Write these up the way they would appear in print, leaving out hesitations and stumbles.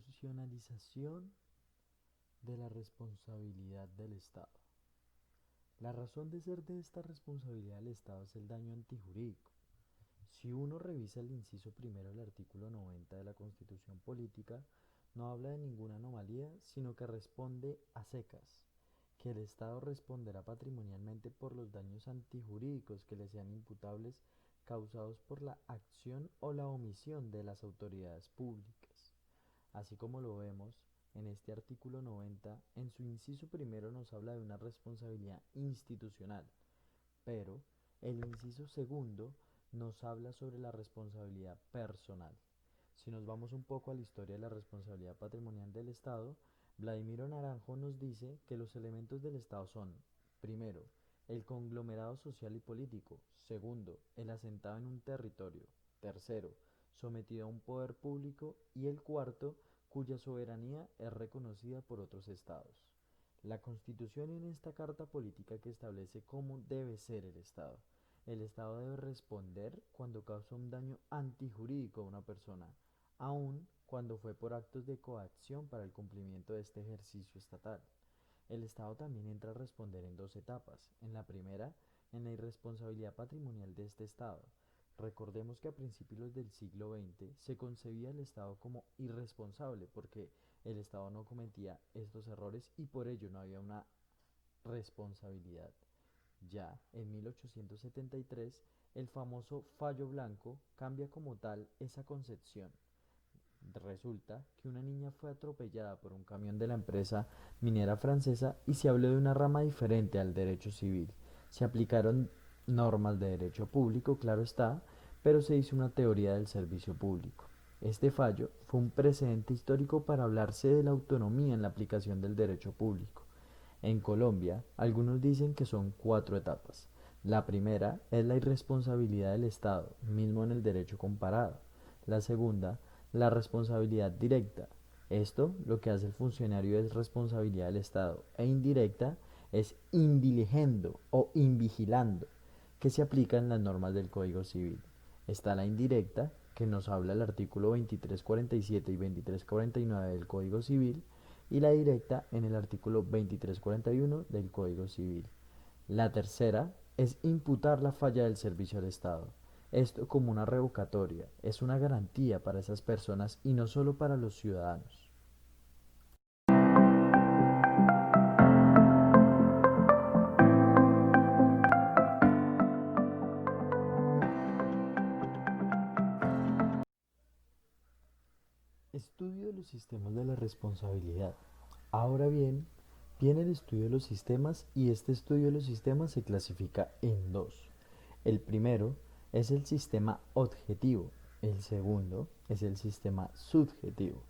Institucionalización de la responsabilidad del Estado. La razón de ser de esta responsabilidad del Estado es el daño antijurídico. Si uno revisa el inciso primero del artículo 90 de la Constitución Política, no habla de ninguna anomalía, sino que responde a secas, que el Estado responderá patrimonialmente por los daños antijurídicos que le sean imputables causados por la acción o la omisión de las autoridades públicas. Así como lo vemos, en este artículo 90, en su inciso primero nos habla de una responsabilidad institucional, pero el inciso segundo nos habla sobre la responsabilidad personal. Si nos vamos un poco a la historia de la responsabilidad patrimonial del Estado, Vladimiro Naranjo nos dice que los elementos del Estado son, primero, el conglomerado social y político; segundo, el asentado en un territorio; tercero, sometido a un poder público; y el cuarto, cuya soberanía es reconocida por otros estados. La Constitución en esta carta política que establece cómo debe ser el Estado. El Estado debe responder cuando causa un daño antijurídico a una persona, aun cuando fue por actos de coacción para el cumplimiento de este ejercicio estatal. El Estado también entra a responder en dos etapas. En la primera, en la irresponsabilidad patrimonial de este Estado. Recordemos que a principios del siglo XX se concebía el Estado como irresponsable porque el Estado no cometía estos errores y por ello no había una responsabilidad. Ya en 1873, el famoso Fallo Blanco cambia como tal esa concepción. Resulta que una niña fue atropellada por un camión de la empresa minera francesa y se habló de una rama diferente al derecho civil. Se aplicaron normas de derecho público, claro está, pero se hizo una teoría del servicio público. Este fallo fue un precedente histórico para hablarse de la autonomía en la aplicación del derecho público. En Colombia, algunos dicen que son cuatro etapas. La primera es la irresponsabilidad del Estado, mismo en el derecho comparado. La segunda, la responsabilidad directa. Esto lo que hace el funcionario es responsabilidad del Estado, e indirecta es indiligendo o invigilando, que se aplican las normas del Código Civil. Está la indirecta, que nos habla el artículo 2347 y 2349 del Código Civil, y la directa en el artículo 2341 del Código Civil. La tercera es imputar la falla del servicio al Estado. Esto como una revocatoria, es una garantía para esas personas y no solo para los ciudadanos. Estudio de los sistemas de la responsabilidad. Ahora bien, viene el estudio de los sistemas y este estudio de los sistemas se clasifica en dos. El primero es el sistema objetivo, el segundo es el sistema subjetivo.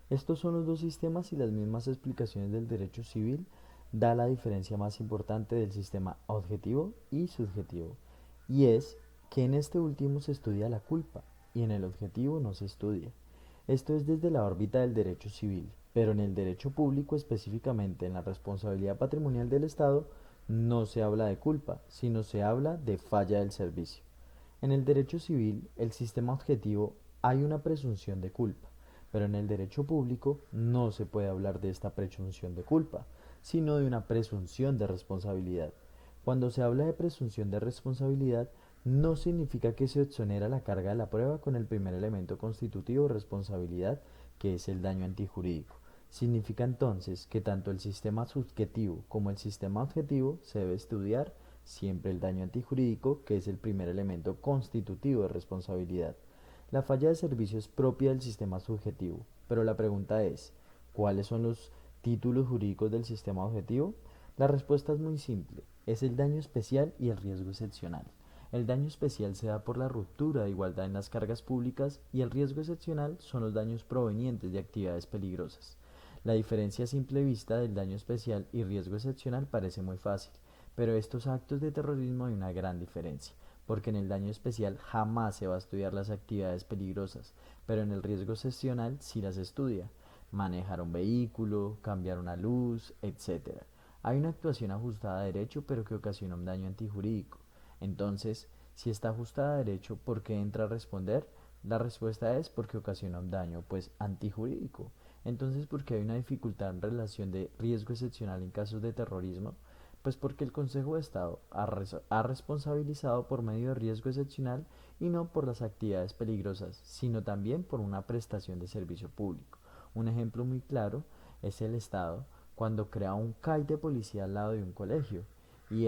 Estos son los dos sistemas y las mismas explicaciones del derecho civil da la diferencia más importante del sistema objetivo y subjetivo, y es que en este último se estudia la culpa y en el objetivo no se estudia. Esto es desde la órbita del derecho civil, pero en el derecho público, específicamente en la responsabilidad patrimonial del Estado, no se habla de culpa, sino se habla de falla del servicio. En el derecho civil, el sistema objetivo, hay una presunción de culpa, pero en el derecho público no se puede hablar de esta presunción de culpa, sino de una presunción de responsabilidad. Cuando se habla de presunción de responsabilidad, no significa que se exonera la carga de la prueba con el primer elemento constitutivo de responsabilidad, que es el daño antijurídico. Significa entonces que tanto el sistema subjetivo como el sistema objetivo se debe estudiar siempre el daño antijurídico, que es el primer elemento constitutivo de responsabilidad. La falla de servicio es propia del sistema subjetivo, pero la pregunta es, ¿cuáles son los títulos jurídicos del sistema objetivo? La respuesta es muy simple, es el daño especial y el riesgo excepcional. El daño especial se da por la ruptura de igualdad en las cargas públicas y el riesgo excepcional son los daños provenientes de actividades peligrosas. La diferencia a simple vista del daño especial y riesgo excepcional parece muy fácil, pero estos actos de terrorismo hay una gran diferencia, porque en el daño especial jamás se va a estudiar las actividades peligrosas, pero en el riesgo excepcional sí las estudia. Manejar un vehículo, cambiar una luz, etcétera. Hay una actuación ajustada a derecho pero que ocasiona un daño antijurídico. Entonces, si está ajustada a derecho, ¿por qué entra a responder? La respuesta es porque ocasiona un daño, pues antijurídico. Entonces, ¿por qué hay una dificultad en relación de riesgo excepcional en casos de terrorismo? Pues porque el Consejo de Estado ha responsabilizado por medio de riesgo excepcional y no por las actividades peligrosas, sino también por una prestación de servicio público. Un ejemplo muy claro es el Estado cuando crea un CAI de policía al lado de un colegio y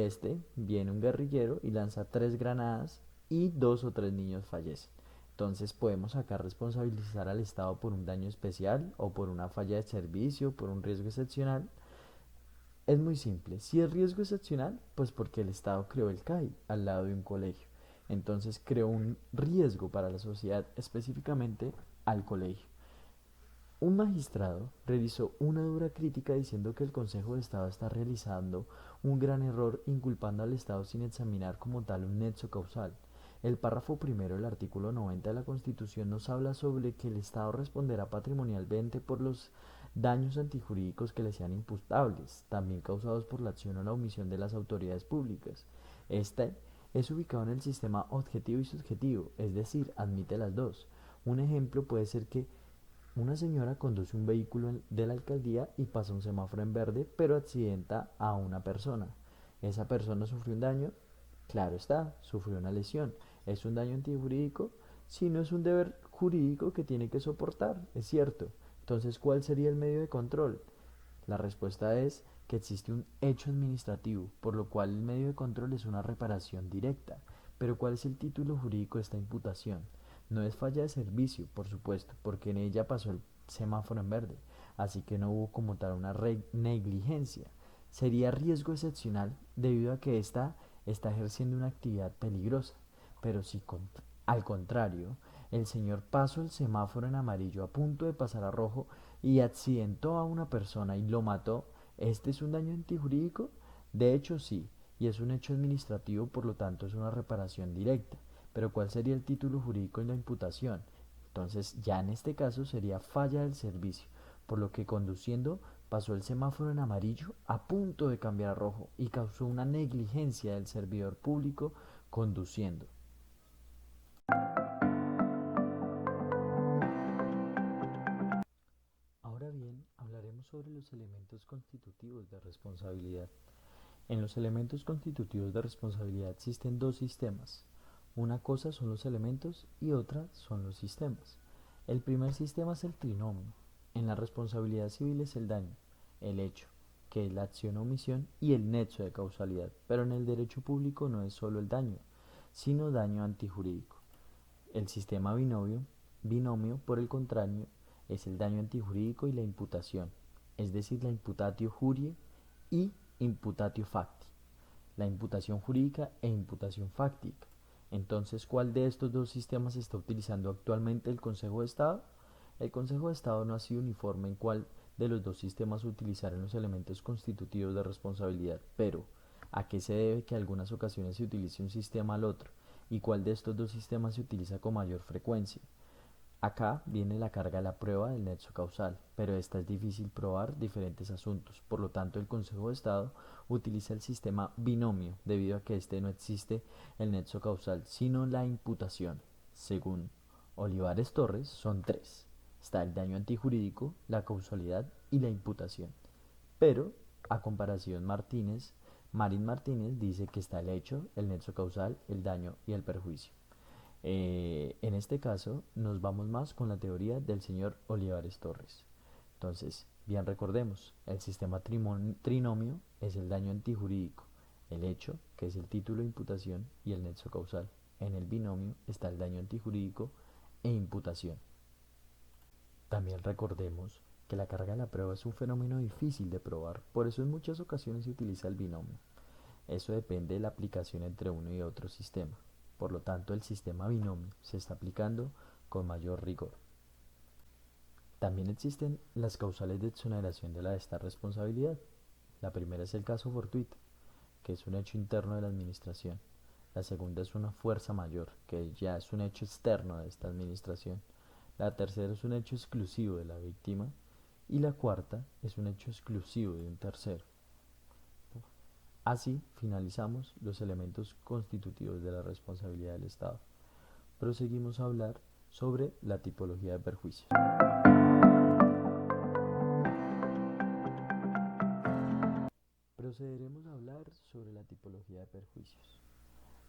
viene un guerrillero y lanza 3 granadas y 2 o 3 niños fallecen. Entonces podemos acá responsabilizar al Estado por un daño especial o por una falla de servicio, por un riesgo excepcional. Es muy simple. Si es riesgo excepcional, pues porque el Estado creó el CAI al lado de un colegio. Entonces creó un riesgo para la sociedad, específicamente al colegio. Un magistrado realizó una dura crítica diciendo que el Consejo de Estado está realizando un gran error inculpando al Estado sin examinar como tal un nexo causal. El párrafo primero del artículo 90 de la Constitución nos habla sobre que el Estado responderá patrimonialmente por los daños antijurídicos que le sean imputables, también causados por la acción o la omisión de las autoridades públicas. Este es ubicado en el sistema objetivo y subjetivo, es decir, admite las dos. Un ejemplo puede ser que una señora conduce un vehículo de la alcaldía y pasa un semáforo en verde, pero accidenta a una persona. ¿Esa persona sufrió un daño? Claro está, sufrió una lesión. ¿Es un daño antijurídico? Si no, es un deber jurídico que tiene que soportar, es cierto. Entonces, ¿cuál sería el medio de control? La respuesta es que existe un hecho administrativo, por lo cual el medio de control es una reparación directa. Pero ¿cuál es el título jurídico de esta imputación? No es falla de servicio, por supuesto, porque en ella pasó el semáforo en verde, así que no hubo como tal una negligencia. Sería riesgo excepcional debido a que ésta está ejerciendo una actividad peligrosa. Pero si al contrario, el señor pasó el semáforo en amarillo a punto de pasar a rojo y accidentó a una persona y lo mató, ¿este es un daño antijurídico? De hecho, sí, y es un hecho administrativo, por lo tanto es una reparación directa. Pero ¿cuál sería el título jurídico en la imputación? Entonces, ya en este caso sería falla del servicio, por lo que conduciendo pasó el semáforo en amarillo a punto de cambiar a rojo y causó una negligencia del servidor público conduciendo. Ahora bien, hablaremos sobre los elementos constitutivos de responsabilidad. En los elementos constitutivos de responsabilidad existen dos sistemas. Una cosa son los elementos y otra son los sistemas. El primer sistema es el trinomio. En la responsabilidad civil es el daño, el hecho, que es la acción o omisión, y el nexo de causalidad. Pero en el derecho público no es solo el daño, sino daño antijurídico. El sistema binomio, por el contrario, es el daño antijurídico y la imputación, es decir, la imputatio jurie y imputatio facti, la imputación jurídica e imputación fáctica. Entonces, ¿cuál de estos dos sistemas está utilizando actualmente el Consejo de Estado? El Consejo de Estado no ha sido uniforme en cuál de los dos sistemas utilizar en los elementos constitutivos de responsabilidad, pero ¿a qué se debe que en algunas ocasiones se utilice un sistema al otro? ¿Y cuál de estos dos sistemas se utiliza con mayor frecuencia? Acá viene la carga de la prueba del nexo causal, pero esta es difícil probar diferentes asuntos. Por lo tanto, el Consejo de Estado utiliza el sistema binomio, debido a que este no existe el nexo causal, sino la imputación. Según Olivares Torres, son tres. Está el daño antijurídico, la causalidad y la imputación. Pero, a comparación Marín Martínez dice que está el hecho, el nexo causal, el daño y el perjuicio. En este caso, nos vamos más con la teoría del señor Olivares Torres. Entonces, bien recordemos, el sistema trinomio es el daño antijurídico, el hecho, que es el título de imputación, y el nexo causal. En el binomio está el daño antijurídico e imputación. También recordemos que la carga de la prueba es un fenómeno difícil de probar, por eso en muchas ocasiones se utiliza el binomio. Eso depende de la aplicación entre uno y otro sistema. Por lo tanto, el sistema binomio se está aplicando con mayor rigor. También existen las causales de exoneración de esta responsabilidad. La primera es el caso fortuito, que es un hecho interno de la administración. La segunda es una fuerza mayor, que ya es un hecho externo de esta administración. La tercera es un hecho exclusivo de la víctima. Y la cuarta es un hecho exclusivo de un tercero. Así finalizamos los elementos constitutivos de la responsabilidad del Estado. Proseguimos a hablar sobre la tipología de perjuicios. sobre la tipología de perjuicios.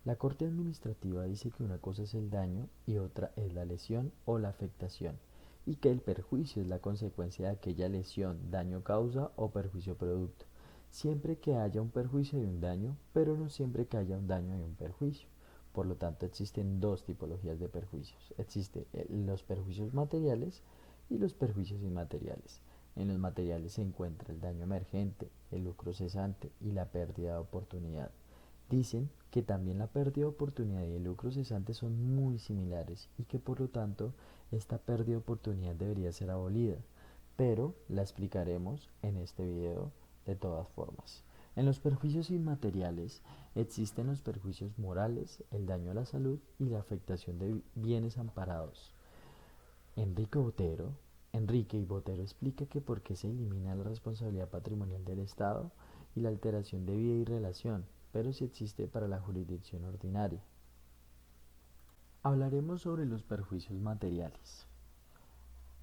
La Corte Administrativa dice que una cosa es el daño y otra es la lesión o la afectación, y que el perjuicio es la consecuencia de aquella lesión, daño causa o perjuicio producto, siempre que haya un perjuicio y un daño, pero no siempre que haya un daño y un perjuicio. Por lo tanto, existen dos tipologías de perjuicios. Existen los perjuicios materiales y los perjuicios inmateriales. En los materiales se encuentra el daño emergente, el lucro cesante y la pérdida de oportunidad. Dicen que también la pérdida de oportunidad y el lucro cesante son muy similares y que por lo tanto esta pérdida de oportunidad debería ser abolida, pero la explicaremos en este video de todas formas. En los perjuicios inmateriales existen los perjuicios morales, el daño a la salud y la afectación de bienes amparados. Enrique y Botero explica que por qué se elimina la responsabilidad patrimonial del Estado y la alteración de vida y relación, pero sí existe para la jurisdicción ordinaria. Hablaremos sobre los perjuicios materiales.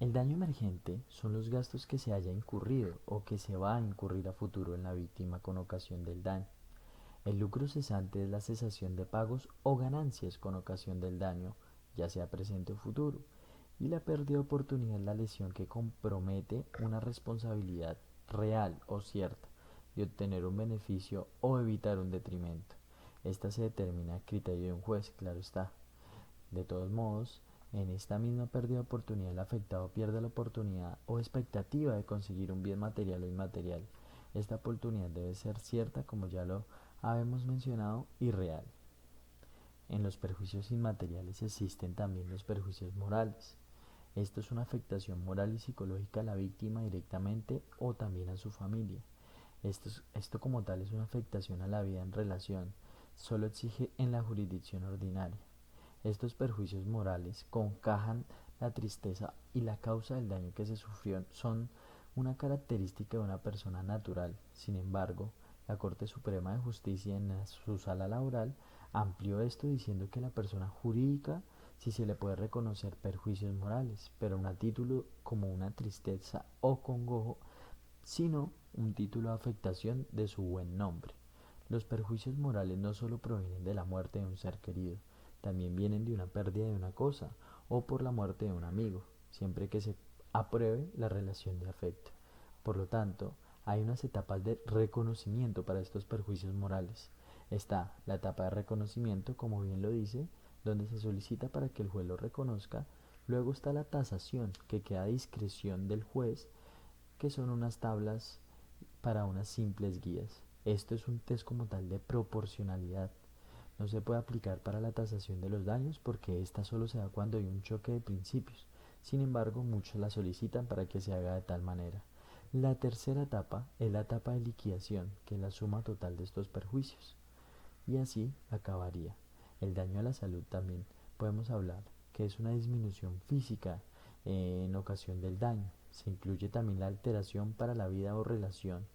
El daño emergente son los gastos que se haya incurrido o que se va a incurrir a futuro en la víctima con ocasión del daño. El lucro cesante es la cesación de pagos o ganancias con ocasión del daño, ya sea presente o futuro, y la pérdida de oportunidad es la lesión que compromete una responsabilidad real o cierta de obtener un beneficio o evitar un detrimento. Esta se determina a criterio de un juez, claro está. De todos modos, en esta misma pérdida de oportunidad el afectado pierde la oportunidad o expectativa de conseguir un bien material o inmaterial. Esta oportunidad debe ser cierta, como ya lo habíamos mencionado, y real. En los perjuicios inmateriales existen también los perjuicios morales. Esto es una afectación moral y psicológica a la víctima directamente o también a su familia. Esto como tal es una afectación a la vida en relación, solo exige en la jurisdicción ordinaria. Estos perjuicios morales concajan la tristeza y la causa del daño que se sufrió son una característica de una persona natural. Sin embargo, la Corte Suprema de Justicia en su sala laboral amplió esto diciendo que la persona jurídica sí se le puede reconocer perjuicios morales, pero no a título como una tristeza o congojo, sino un título de afectación de su buen nombre. Los perjuicios morales no solo provienen de la muerte de un ser querido, también vienen de una pérdida de una cosa o por la muerte de un amigo, siempre que se apruebe la relación de afecto. Por lo tanto, hay unas etapas de reconocimiento para estos perjuicios morales. Está la etapa de reconocimiento, como bien lo dice, donde se solicita para que el juez lo reconozca. Luego está la tasación, que queda a discreción del juez, que son unas tablas para unas simples guías. Esto es un test como tal de proporcionalidad. No se puede aplicar para la tasación de los daños porque esta solo se da cuando hay un choque de principios. Sin embargo, muchos la solicitan para que se haga de tal manera. La tercera etapa es la etapa de liquidación, que es la suma total de estos perjuicios. Y así acabaría. El daño a la salud también podemos hablar que es una disminución física en ocasión del daño. Se incluye también la alteración para la vida o relación,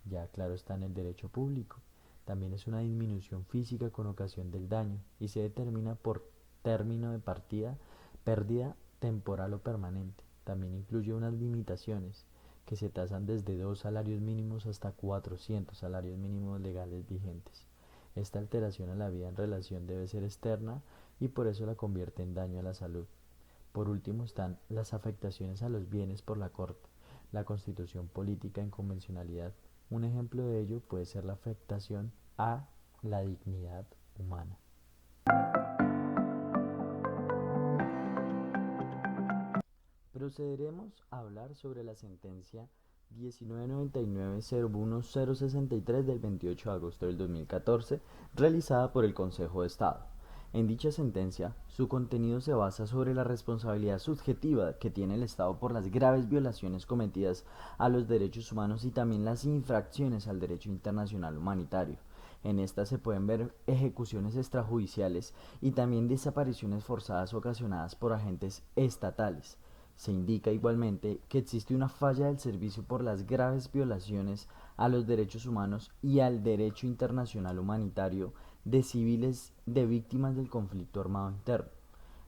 ya claro está en el derecho público. También es una disminución física con ocasión del daño y se determina por término de partida, pérdida temporal o permanente. También incluye unas limitaciones que se tasan desde 2 salarios mínimos hasta 400 salarios mínimos legales vigentes. Esta alteración a la vida en relación debe ser externa y por eso la convierte en daño a la salud. Por último están las afectaciones a los bienes por la Corte, la constitución política en convencionalidad. Un ejemplo de ello puede ser la afectación a la dignidad humana. Procederemos a hablar sobre la sentencia 1999-01063 del 28 de agosto del 2014, realizada por el Consejo de Estado. En dicha sentencia, su contenido se basa sobre la responsabilidad subjetiva que tiene el Estado por las graves violaciones cometidas a los derechos humanos y también las infracciones al derecho internacional humanitario. En esta se pueden ver ejecuciones extrajudiciales y también desapariciones forzadas ocasionadas por agentes estatales. Se indica igualmente que existe una falla del servicio por las graves violaciones a los derechos humanos y al derecho internacional humanitario de civiles de víctimas del conflicto armado interno,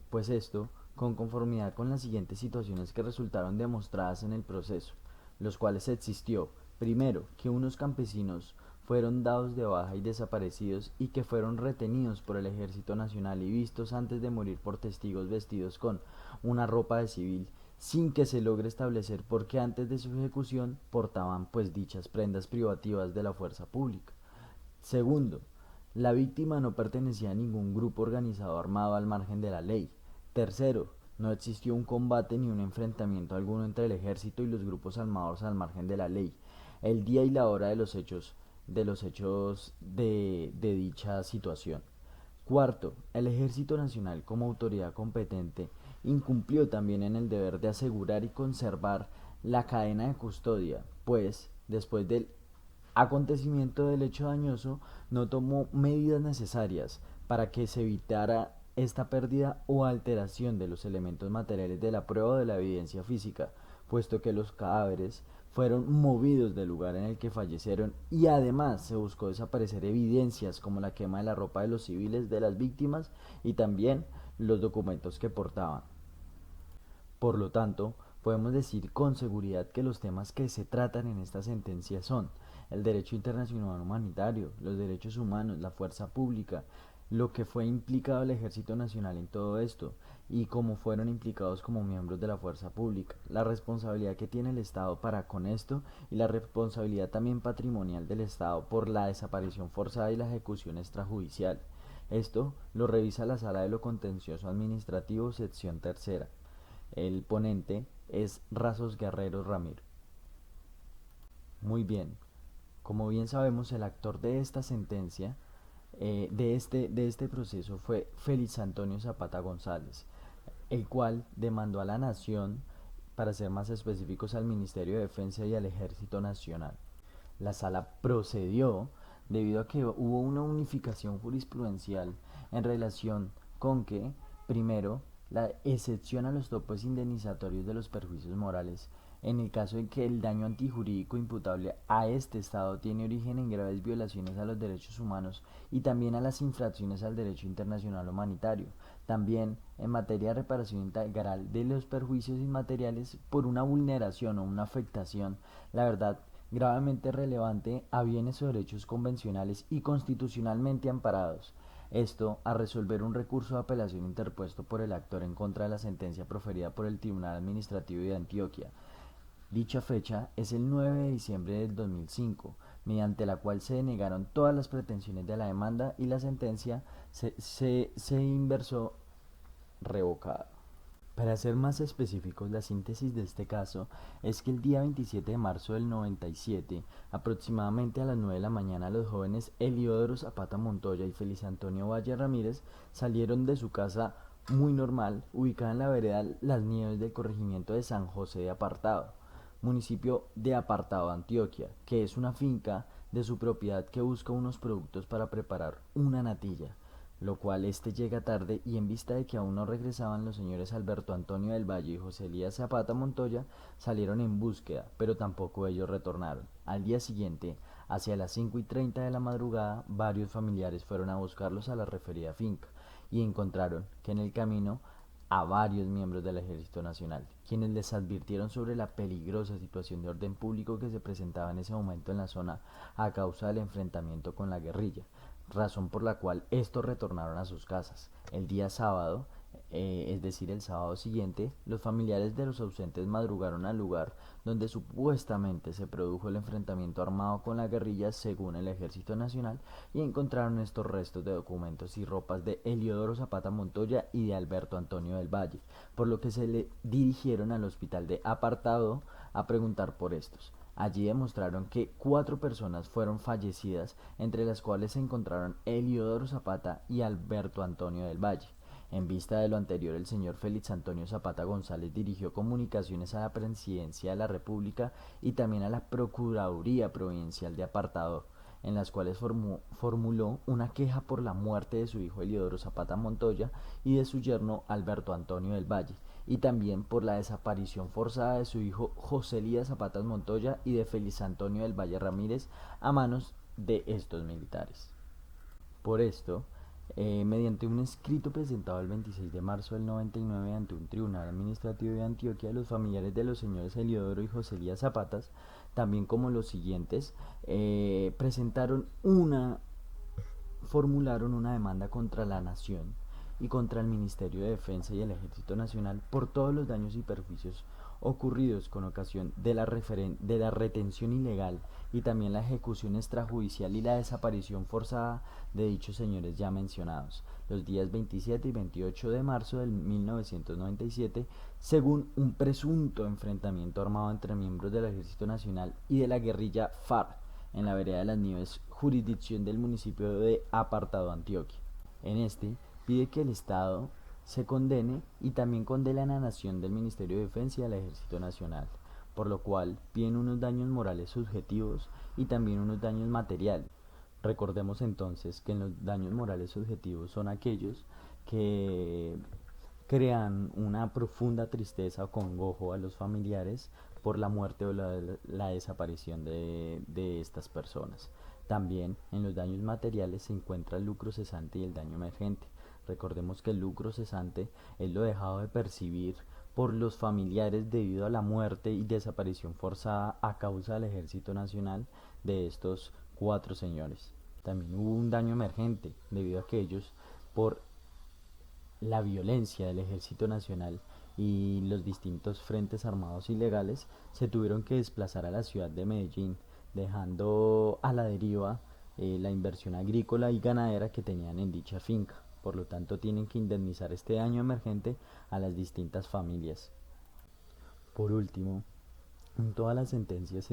pues esto con conformidad con las siguientes situaciones que resultaron demostradas en el proceso, los cuales existió, primero, que unos campesinos fueron dados de baja y desaparecidos y que fueron retenidos por el Ejército Nacional y vistos antes de morir por testigos vestidos con una ropa de civil, sin que se logre establecer por qué antes de su ejecución portaban pues dichas prendas privativas de la fuerza pública. Segundo, la víctima no pertenecía a ningún grupo organizado armado al margen de la ley. Tercero, no existió un combate ni un enfrentamiento alguno entre el ejército y los grupos armados al margen de la ley. El día y la hora de dicha situación. Cuarto, el Ejército Nacional como autoridad competente incumplió también en el deber de asegurar y conservar la cadena de custodia, pues después del acontecimiento del hecho dañoso no tomó medidas necesarias para que se evitara esta pérdida o alteración de los elementos materiales de la prueba o de la evidencia física, puesto que los cadáveres fueron movidos del lugar en el que fallecieron y además se buscó desaparecer evidencias como la quema de la ropa de los civiles de las víctimas y también los documentos que portaban. Por lo tanto, podemos decir con seguridad que los temas que se tratan en esta sentencia son el derecho internacional humanitario, los derechos humanos, la fuerza pública, lo que fue implicado el Ejército Nacional en todo esto y cómo fueron implicados como miembros de la fuerza pública, la responsabilidad que tiene el Estado para con esto y la responsabilidad también patrimonial del Estado por la desaparición forzada y la ejecución extrajudicial. Esto lo revisa la Sala de lo Contencioso Administrativo, sección tercera. El ponente es Rasos Guerrero Ramiro. Muy bien, como bien sabemos, el actor de esta sentencia, de este proceso, fue Félix Antonio Zapata González, el cual demandó a la Nación, para ser más específicos al Ministerio de Defensa y al Ejército Nacional. La sala procedió debido a que hubo una unificación jurisprudencial en relación con que, primero, la excepción a los topes indemnizatorios de los perjuicios morales en el caso de que el daño antijurídico imputable a este Estado tiene origen en graves violaciones a los derechos humanos y también a las infracciones al derecho internacional humanitario. También en materia de reparación integral de los perjuicios inmateriales por una vulneración o una afectación, la verdad, gravemente relevante a bienes o derechos convencionales y constitucionalmente amparados. Esto a resolver un recurso de apelación interpuesto por el actor en contra de la sentencia proferida por el Tribunal Administrativo de Antioquia. Dicha fecha es el 9 de diciembre del 2005, mediante la cual se denegaron todas las pretensiones de la demanda y la sentencia se inversó revocada. Para ser más específicos, la síntesis de este caso es que el día 27 de marzo del 97, aproximadamente a las 9 de la mañana, los jóvenes Heliodoro Zapata Montoya y Félix Antonio Valle Ramírez salieron de su casa muy normal, ubicada en la vereda Las Nieves del corregimiento de San José de Apartado, municipio de Apartado, Antioquia, que es una finca de su propiedad que busca unos productos para preparar una natilla, lo cual este llega tarde y en vista de que aún no regresaban los señores Alberto Antonio del Valle y José Elías Zapata Montoya, salieron en búsqueda, pero tampoco ellos retornaron. Al día siguiente, hacia las 5:30 de la madrugada, varios familiares fueron a buscarlos a la referida finca y encontraron que en el camino a varios miembros del Ejército Nacional, quienes les advirtieron sobre la peligrosa situación de orden público que se presentaba en ese momento en la zona a causa del enfrentamiento con la guerrilla, razón por la cual estos retornaron a sus casas. El día sábado, es decir, el sábado siguiente, los familiares de los ausentes madrugaron al lugar donde supuestamente se produjo el enfrentamiento armado con la guerrilla según el Ejército Nacional y encontraron estos restos de documentos y ropas de Heliodoro Zapata Montoya y de Alberto Antonio del Valle, por lo que se le dirigieron al hospital de Apartado a preguntar por estos. Allí demostraron que 4 personas fueron fallecidas, entre las cuales se encontraron Heliodoro Zapata y Alberto Antonio del Valle. En vista de lo anterior, el señor Félix Antonio Zapata González dirigió comunicaciones a la Presidencia de la República y también a la Procuraduría Provincial de Apartado, en las cuales formuló una queja por la muerte de su hijo Heliodoro Zapata Montoya y de su yerno Alberto Antonio del Valle, y también por la desaparición forzada de su hijo José Elías Zapata Montoya y de Félix Antonio del Valle Ramírez a manos de estos militares. Por esto, mediante un escrito presentado el 26 de marzo del 99 ante un tribunal administrativo de Antioquia, los familiares de los señores Heliodoro y José Elías Zapatas también como los siguientes, formularon una demanda contra la nación y contra el Ministerio de Defensa y el Ejército Nacional por todos los daños y perjuicios ocurridos con ocasión de la retención ilegal y también la ejecución extrajudicial y la desaparición forzada de dichos señores ya mencionados, los días 27 y 28 de marzo de 1997, según un presunto enfrentamiento armado entre miembros del Ejército Nacional y de la guerrilla FARC en la vereda de las Nieves, jurisdicción del municipio de Apartado, Antioquia. En este, pide que el Estado se condene y también condene a la nación del Ministerio de Defensa y al Ejército Nacional, por lo cual piden unos daños morales subjetivos y también unos daños materiales. Recordemos entonces que los daños morales subjetivos son aquellos que crean una profunda tristeza o congojo a los familiares por la muerte o la desaparición de estas personas. También en los daños materiales se encuentra el lucro cesante y el daño emergente. Recordemos que el lucro cesante es lo dejado de percibir por los familiares debido a la muerte y desaparición forzada a causa del Ejército Nacional de estos 4 señores. También hubo un daño emergente debido a que ellos, por la violencia del Ejército Nacional y los distintos frentes armados ilegales, se tuvieron que desplazar a la ciudad de Medellín, dejando a la deriva la inversión agrícola y ganadera que tenían en dicha finca. Por lo tanto, tienen que indemnizar este daño emergente a las distintas familias. Por último, en todas las sentencias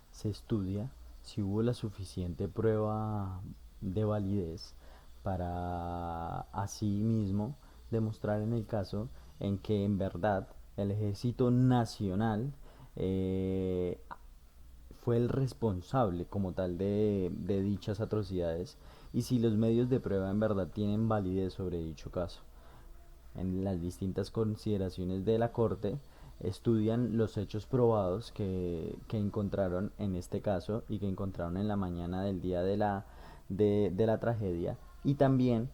se estudia si hubo la suficiente prueba de validez para asimismo demostrar en el caso en que en verdad el Ejército Nacional fue el responsable como tal de dichas atrocidades y si los medios de prueba en verdad tienen validez sobre dicho caso. En las distintas consideraciones de la Corte estudian los hechos probados que encontraron en este caso y que encontraron en la mañana del día de la tragedia y también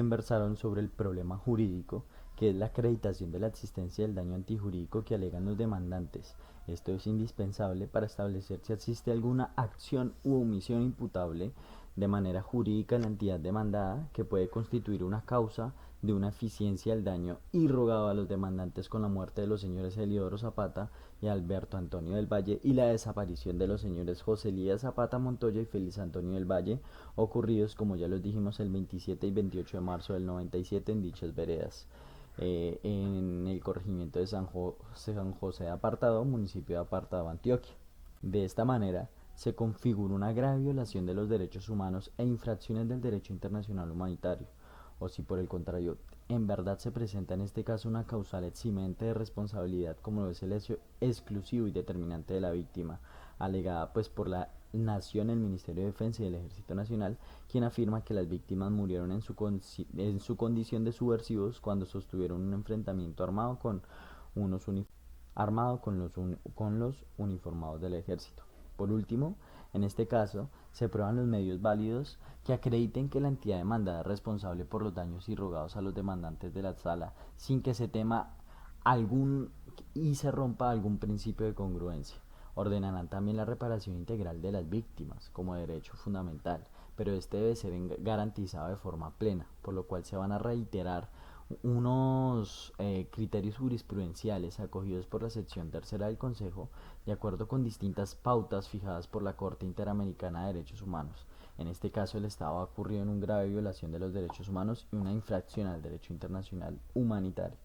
versaron sobre el problema jurídico, que es la acreditación de la existencia del daño antijurídico que alegan los demandantes. Esto es indispensable para establecer si existe alguna acción u omisión imputable de manera jurídica en la entidad demandada que puede constituir una causa de una eficiencia del daño irrogado a los demandantes con la muerte de los señores Heliodoro Zapata y Alberto Antonio del Valle y la desaparición de los señores José Elías Zapata Montoya y Félix Antonio del Valle, ocurridos, como ya los dijimos, el 27 y 28 de marzo del 97 en dichas veredas, en el corregimiento de San José de Apartado, municipio de Apartado, Antioquia. De esta manera, se configura una grave violación de los derechos humanos e infracciones del derecho internacional humanitario, o si por el contrario en verdad se presenta en este caso una causal eximente de responsabilidad como lo es el hecho exclusivo y determinante de la víctima, alegada pues por la nación, el Ministerio de Defensa y el Ejército Nacional, quien afirma que las víctimas murieron en su condición de subversivos cuando sostuvieron un enfrentamiento armado con los uniformados del ejército. Por último, en este caso, se prueban los medios válidos que acrediten que la entidad demandada es responsable por los daños irrogados a los demandantes de la sala sin que se tema algún y se rompa algún principio de congruencia. Ordenarán también la reparación integral de las víctimas como derecho fundamental, pero este debe ser garantizado de forma plena, por lo cual se van a reiterar unos criterios jurisprudenciales acogidos por la sección tercera del Consejo de acuerdo con distintas pautas fijadas por la Corte Interamericana de Derechos Humanos. En este caso, el Estado ha ocurrido en una grave violación de los derechos humanos y una infracción al derecho internacional humanitario.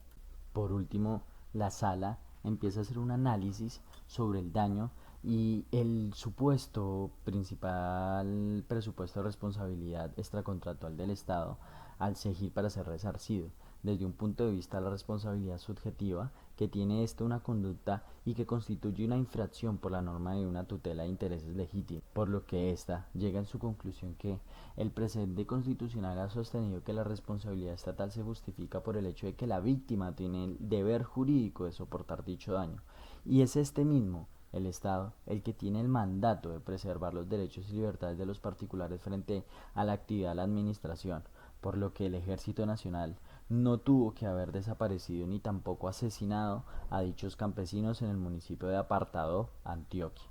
Por último, la Sala empieza a hacer un análisis sobre el daño y el supuesto principal presupuesto de responsabilidad extracontractual del Estado al SEGIR para ser resarcido, desde un punto de vista de la responsabilidad subjetiva que tiene una conducta y que constituye una infracción por la norma de una tutela de intereses legítimos, por lo que ésta llega en su conclusión que el precedente constitucional ha sostenido que la responsabilidad estatal se justifica por el hecho de que la víctima tiene el deber jurídico de soportar dicho daño, y es este mismo, el Estado, el que tiene el mandato de preservar los derechos y libertades de los particulares frente a la actividad de la administración, por lo que el Ejército Nacional no tuvo que haber desaparecido ni tampoco asesinado a dichos campesinos en el municipio de Apartadó, Antioquia.